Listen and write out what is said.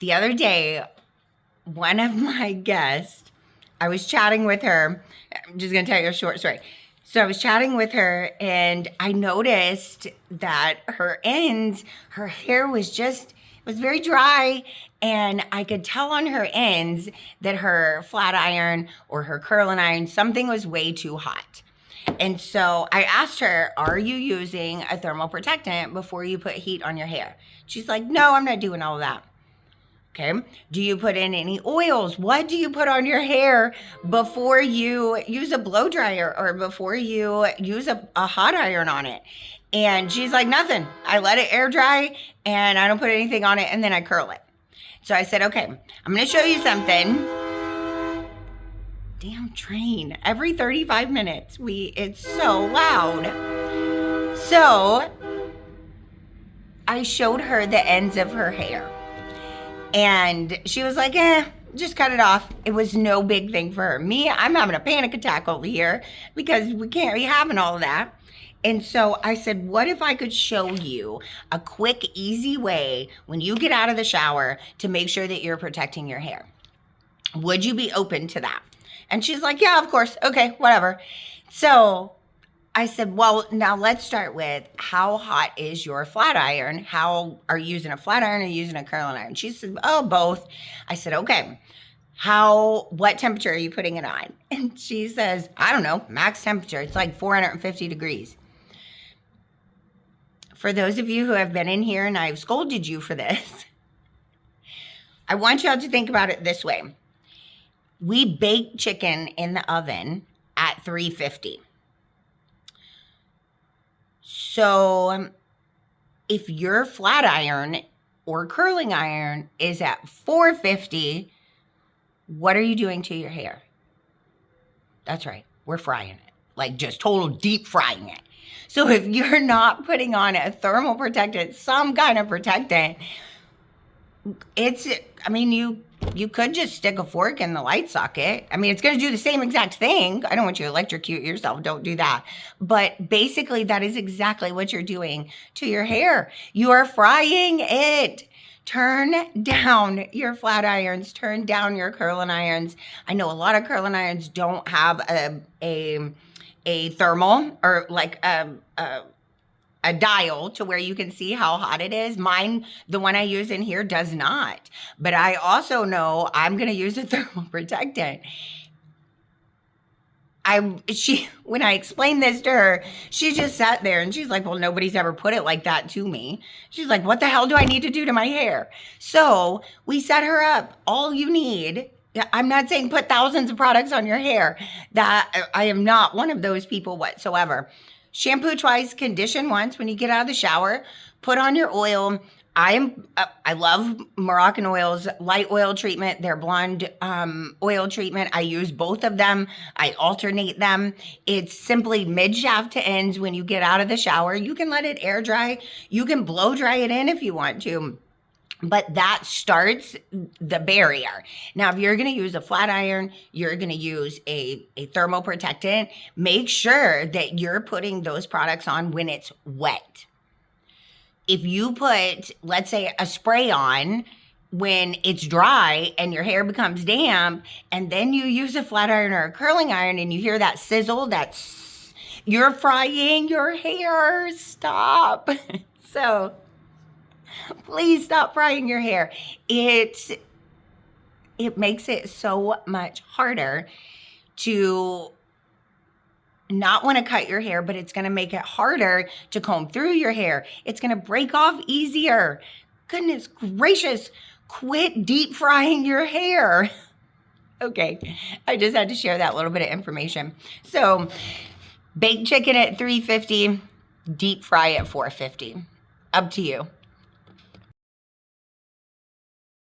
The other day, one of my guests, I was chatting with her. I'm just going to tell you a short story. So I was chatting with her and I noticed that her ends, her hair was very dry, and I could tell on her ends that her flat iron or her curling iron, something was way too hot. And so I asked her, are you using a thermal protectant before you put heat on your hair? She's like, no, I'm not doing all of that. Okay. Do you put in any oils? What do you put on your hair before you use a blow dryer or before you use a hot iron on it? And she's like, nothing. I let it air dry and I don't put anything on it, and then I curl it. So I said, okay, I'm going to show you something. Damn train. Every 35 minutes, it's so loud. So I showed her the ends of her hair. And she was like, just cut it off. It was no big thing for her. Me, I'm having a panic attack over here because we can't be having all of that. And so I said, what if I could show you a quick, easy way when you get out of the shower to make sure that you're protecting your hair? Would you be open to that? And she's like, yeah, of course. Okay, whatever. So I said, well, now let's start with, how hot is your flat iron? How are you using a flat iron or using a curling iron? She said, oh, both. I said, okay, what temperature are you putting it on? And she says, I don't know, max temperature. It's like 450 degrees. For those of you who have been in here and I've scolded you for this, I want y'all to think about it this way. We bake chicken in the oven at 350. So if your flat iron or curling iron is at 450, what are you doing to your hair? That's right. We're frying it, like just total deep frying it. So if you're not putting on a thermal protectant, some kind of protectant, you could just stick a fork in the light socket. I mean, it's going to do the same exact thing. I don't want you to electrocute yourself. Don't do that. But basically, that is exactly what you're doing to your hair. You are frying it. Turn down your flat irons. Turn down your curling irons. I know a lot of curling irons don't have a thermal or like a dial to where you can see how hot it is. Mine, the one I use in here, does not. But I also know I'm going to use a thermal protectant. When I explained this to her, she just sat there and she's like, well, nobody's ever put it like that to me. She's like, what the hell do I need to do to my hair? So we set her up. All you need, I'm not saying put thousands of products on your hair. That I am not one of those people whatsoever. Shampoo twice, condition once. When you get out of the shower, put on your oil. I love Moroccan oils, light oil treatment, their blonde oil treatment. I use both of them. I alternate them. It's simply mid-shaft to ends. When you get out of the shower, you can let it air dry. You can blow dry it in if you want to. But that starts the barrier. Now, if you're going to use a flat iron, you're going to use a thermal protectant, make sure that you're putting those products on when it's wet. If you put, let's say, a spray on when it's dry and your hair becomes damp, and then you use a flat iron or a curling iron and you hear that sizzle, you're frying your hair. Stop. So please stop frying your hair. It makes it so much harder to not want to cut your hair, but it's going to make it harder to comb through your hair. It's going to break off easier. Goodness gracious, quit deep frying your hair. Okay, I just had to share that little bit of information. So, bake chicken at 350, deep fry at 450. Up to you.